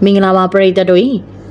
မင်္ဂလာပါပရိသတ်တို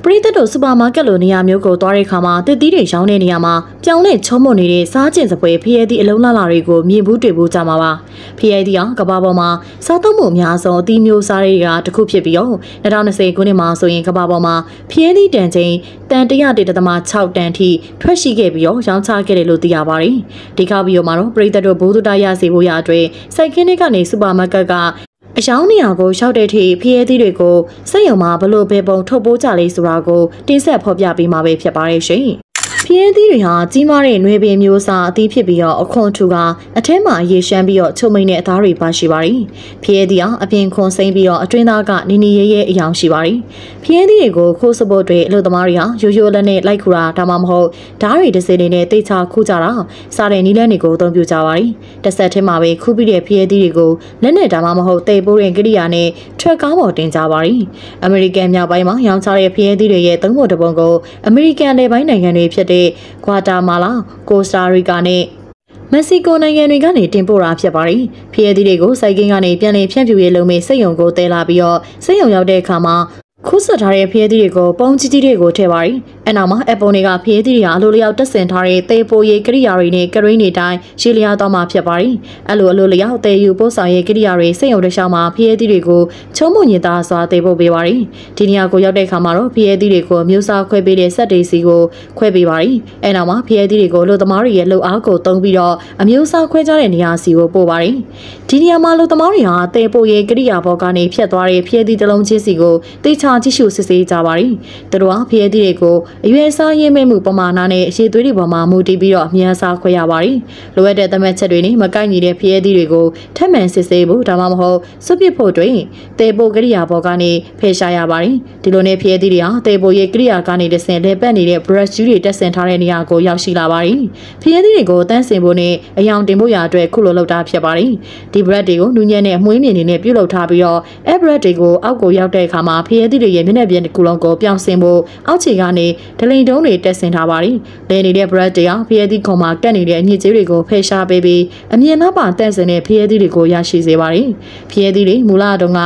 ့ပရိသတ်တို့စူပါမားကတ်လိုနေရာမျိုးကိုသွားတဲ့အခါမှာတစ်သီးတွေရောင်းတဲ့နေရာမှာပြောင်းလဲချုံးမွန်နေတဲ့စားကျင်စပွဲဖျဲသီးအလုံးလာတွေကိုမြင်ဘူးတွေ့ဘူးကြမှာပါဖျဲသီးကကဘာပေါ်မှာစားသုံးမှုအများဆုံးအသီးမျိုးစားတွေကတခုဖြစ်ပြီးတော့2020ခုနှစ်မှာဆိုရင်ကဘာပေါ်မှာဖျဲသီးတန်ချိန်တန်101.6 တန်ထိထွက်ရှိခဲ့ပြီးတော့ရောင်းချခဲ့တယ်လို့သိရပါတယ်ဒီကဗီဒီယိုမှာတော့ပရိသတ်တို့ဘိုးတူတာရစေဖို့ရအတွက်စိုက်ခင်းတွေကနေစူပါမားကတ်ကအယောင်နေရာကိုရှောက်တဲ့ထိဖျဲသီးတွေကိုစက်ရုံမှာဘလို့ပဲပုံထုတ်ပိုးကြလေဆိုတာကိုတင်ဆက်ဖော်ပြပေးမှာပဲဖြစ်ပါတယ်ရှင်။ဖျဲသီးတွေဟာကြီးမားတဲ့ຫນွေပင်မျိုးစားအသီးဖြစ်ပြီးတော့အခွန်ထူကအထဲမှာရေရှမ်းပြီးတော့ချုံမိန်တဲ့အသားတွေပါရှိပါတယ်။ဖျဲသီးကအပြင်ခွန်စိမ့်ပြီးတော့အတွင်းသားကနီနီရဲရဲအယောင်ရှိပါတယ်။ဖျဲသီးတွေကိုခိုးစဖို့တွေအလို့သမားတွေဟာရိုးရိုးလက်နဲ့လိုက်ခူတာဒါမှမဟုတ်ဓားတွေတစ်စင်းနဲ့တိတ်ချခူးကြတာစားတဲ့နီးလန်းတွေကိုအသုံးပြုကြပါတယ်။တစ်ဆက်ထဲမှာပဲခူးပြီးတဲ့ဖျဲသီးတွေကိုလက်နဲ့ဒါမှမဟုတ်တိတ်ပိုးရင်ကိရိယာနဲ့ထွက်ကားပေါ်တင်ကြပါတယ်။အမေရိကန်မြောက်ပိုင်းမှာရောင်းချတဲ့ဖျဲသီးတွေရဲ့သုံးပုံတစ်ပုံကိုအမေရိကန်နယ်ပိုင်းနိုင်ငံတွေဖြစ်တဲ့ဂွာတာမာလာ၊ကိုစတာရီကာနဲ့မက္ကဆီကိုနိုင်ငံတွေကနေတင်ပို့တာဖြစ်ပါတယ်။ဖျဲသီးတွေကိုစိုက်ကင်းကနေပြန်လည်ဖြန့်ဖြူရေးလုပ်မဲ့စက်ရုံကိုတဲလာပြီးတော့စက်ရုံရောက်တဲ့အခါမှာခုဆွတ်ထားတဲ့ဖျဲသီးတွေကိုပုံကြီးကြီးတွေကိုထည့်ပါတယ်။အဲနောက်မှာအပုံတွေကဖျဲသီးတွေဟာအလိုလျောက်တက်ဆင်ထားတဲ့သေပိုရေးကိရိယာတွေနဲ့ကရိန်းတွေတိုင်းရှည်လျားသွားမှာဖြစ်ပါတယ်။အလိုလျောက်သေယူပို့ဆောင်ရေးကိရိယာတွေစက်ရုံတစ်လျှောက်မှာဖျဲသီးတွေကိုချုံးမွန်ညင်သားစွာသေပို့ပေးပါတယ်။ဒီနေရာကိုရောက်တဲ့အခါမှာတော့ဖျဲသီးတွေကိုမျိုးစားခွဲပေးတဲ့စက်တွေစီကိုခွဲပေးပါတယ်။အဲနောက်မှာဖျဲသီးတွေကိုလူသမားတွေရဲ့လှုပ်အားကိုသုံးပြီးတော့အမျိုးစားခွဲကြတဲ့နေရာစီကိုပို့ပါတယ်။ဒီနေရာမှာလူသမားတွေဟာသေပိုရေးကိရိယာဘောကနေဖြတ်သွားတဲ့ဖျဲသီးတစ်လုံးချင်းစီကိုတိချကြည့်ရှုစစ်ဆေးကြပါတယ်။သူတို့ဟာဖျဲသီးတွေကိုအရွယ်စားရင်းမဲ့မှုပမာဏနဲ့အရှိသွေးတွေပေါ်မှာမူတည်ပြီးတော့အများစားခွဲရပါတယ်။လိုအပ်တဲ့သမတ်ချက်တွေနဲ့မကိုက်ညီတဲ့ဖျဲသီးတွေကိုထပ်မံစစ်ဆေးဖို့ဒါမှမဟုတ်စွန့်ပစ်ဖို့တွင်တေပိုကိရိယာပေါ်ကနေဖယ်ရှားရပါတယ်။ဒီလိုနဲ့ဖျဲသီးတွေဟာတေပိုရဲ့ကိရိယာကနေတဆင့်လဲပတ်နေတဲ့ brush ကြီးတွေတက်ဆင်ထားတဲ့နေရာကိုရောက်ရှိလာပါတယ်။ဖျဲသီးတွေကိုတန်းစင်ဖို့နဲ့အယောင်တင်ဖို့ရာအတွက်ခုလိုလုပ်တာဖြစ်ပါတယ်။ဒီ brush တွေကိုနူးညံ့တဲ့အမွှေးမြင်နေနဲ့ပြုတ်လုပ်ထားပြီးတော့အဲ brush တွေကိုအောက်ကိုရောက်တဲ့အခါမှာဖျဲသီးတွေရဲ့မျက်နှာပြင်တစ်ခုလုံးကိုပြောင်းဆင်ဖို့အောက်ခြေကနေဒလိန်တုံးတွေတက်ဆင်ထားပါတယ်။လဲနေတဲ့ brush တွေဟာဖျဲသီးခုံမှာကတ်နေတဲ့အညစ်အကြေးတွေကိုဖယ်ရှားပေးပြီးအမြင်နောက်ပါတန့်စင်တဲ့ဖျဲသီးတွေကိုရရှိစေပါတယ်။ဖျဲသီးတွေမူလတုန်းက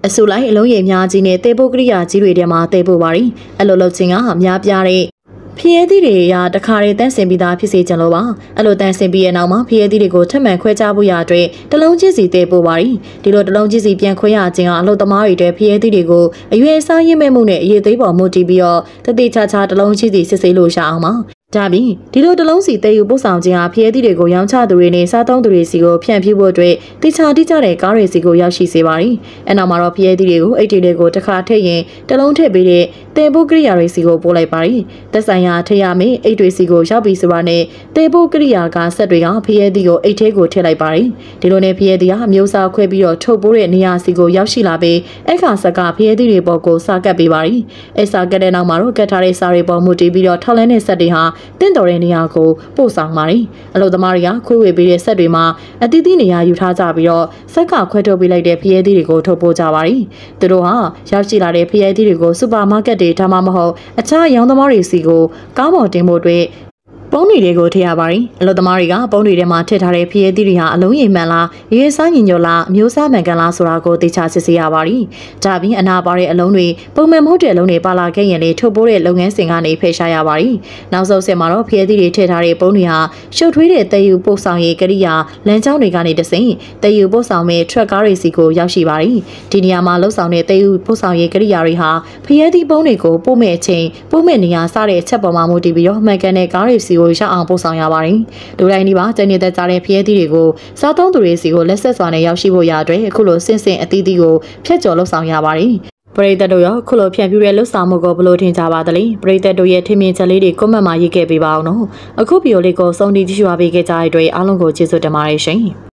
အဆူလိုက်အလုံးရည်များကြီးနဲ့တေပိုကိရိယာကြီးတွေထဲမှာတေပိုပါတယ်။အဲ့လိုလုပ်ခြင်းကအများပြားတဲ့ဖျဲသီးတွေရာတခါတည်းတန့်စင်ပြီးသားဖြစ်စေချင်လို့ပါအဲ့လိုတန့်စင်ပြီးရဲ့နောက်မှာဖျဲသီးတွေကိုထပ်မံခွဲခြားဖို့ရအတွက်တလုံးချင်းစီတေပို့ပါတယ်ဒီလိုတလုံးချင်းစီပြန်ခွဲရခြင်းကအလို့သမားတွေအတွက်ဖျဲသီးတွေကိုအရွယ်စားရင်းမဲ့မှုနဲ့အရေးသေးပေါ်မူတည်ပြီးတော့တတိချာချာတလုံးချင်းစီစစ်ဆေးလို့ရအောင်ပါဒါပြီးဒီလိုတလုံးစီတေယူပို့ဆောင်ခြင်းဟာဖျဲသီးတွေကိုရောင်းချသူတွေနဲ့စားသုံးသူတွေစီကိုဖြန့်ဖြူးဖို့အတွက်တိချာတိကျတဲ့ကားတွေစီကိုရောက်ရှိစေပါတယ်။အဲနောက်မှာတော့ဖျဲသီးတွေကိုအိတ်တွေတွေကိုတစ်ခါထည့်ရင်တလုံးထည့်ပေးတဲ့တေပိုကိရိယာတွေစီကိုပို့လိုက်ပါတယ်။သက်ဆိုင်ရာထည့်ရမယ့်အိတ်တွေစီကိုရောက်ပြီးဆိုတာနဲ့တေပိုကိရိယာကဆက်တွေကဖျဲသီးကိုအိတ်ထဲကိုထည့်လိုက်ပါတယ်။ဒီလိုနဲ့ဖျဲသီးဟာအမျိုးစားခွဲပြီးတော့ထုတ်ပိုးတဲ့နေရာစီကိုရောက်ရှိလာပြီးအခါဆက်ကဖျဲသီးတွေပေါ်ကိုစားကပ်ပေးပါတယ်။အဲစားကပ်တဲ့နောက်မှာတော့ကတ်ထားတဲ့စားတွေပေါ်မူတည်ပြီးတော့ထောက်လန်းတဲ့ဆက်တွေဟာတင့်တော်တဲ့နေရာကိုပို့ဆောင်ပါတယ်အလို့သမားတွေကခွေးဝေပေးတဲ့ဆက်တွေမှာအသီးသီးနေရာယူထားကြပြီးတော့ဆက်ကခွဲထုတ်ပေးလိုက်တဲ့ဖျဲသီးတွေကိုထုတ်ပို့ကြပါတယ်သူတို့ဟာရောက်ရှိလာတဲ့ဖျဲသီးတွေကိုစူပါမားကတ်တွေဒါမှမဟုတ်အခြားရောင်းသမားတွေစီကိုကားပေါ်တင်ဖို့အတွက်ပုံးတွေကိုထည့်ရပါတယ်အလို့သမားတွေကပုံးတွေထဲမှာထည့်ထားတဲ့ဖျဲသီးတွေဟာအလုံးရည်မှန်လားရေစားညင်ညိုလားအမျိုးစားမှန်ကန်လားဆိုတာကိုသိချစစ်ဆေးရပါတယ်ဒါပြီးအနာပါတဲ့အလုံးတွေပုံမှန်မဟုတ်တဲ့အလုံးတွေပါလာခဲ့ရင်လေထုတ်ပိုးတဲ့လုပ်ငန်းစဉ်ကနေဖယ်ရှားရပါတယ်နောက်ဆုံးဆက်မှာတော့ဖျဲသီးတွေထည့်ထားတဲ့ပုံးတွေဟာရှုပ်ထွေးတဲ့တည်ယူပို့ဆောင်ရေးကိရိယာလမ်းကြောင်းတွေကနေတဆင့်တည်ယူပို့ဆောင်မဲ့ထရက်ကားတွေစီကိုရောက်ရှိပါတယ်ဒီနေရာမှာလှုပ်ဆောင်တဲ့တည်ယူပို့ဆောင်ရေးကိရိယာတွေဟာဖျဲသီးပုံးတွေကိုပို့မဲ့အချိန်ပို့မဲ့နေရာစတဲ့အချက်ပေါ်မှာမူတည်ပြီးတော့မှန်ကန်တဲ့ကားတွေစီကိုရအောင်ပို့ဆောင်ရပါတယ်လူတိုင်းဒီပါကျနေတဲ့ကြားတဲ့ဖျဲသီးတွေကိုစားသုံးသူတွေစီကိုလက်ဆက်စွာနဲ့ရောက်ရှိဖို့ရအတွက်အခုလိုစင်စင်အသီးသီးကိုဖျက်ကျော်လှုပ်ဆောင်ရပါတယ်ပရိသတ်တို့ရောခုလိုဖြန့်ဖြူးတဲ့လှုပ်ဆောင်မှုကိုဘယ်လိုထင်ကြပါသလဲပရိသတ်တို့ရဲ့ထင်မြင်ချက်လေးတွေကွန်မန့်မှာရေးခဲ့ပေးပါအောင်နော်အခုဗီဒီယိုလေးကိုစုံတီကြည့်ရှုပေးခဲ့ကြတဲ့အတွက်အားလုံးကိုကျေးဇူးတင်ပါတယ်ရှင်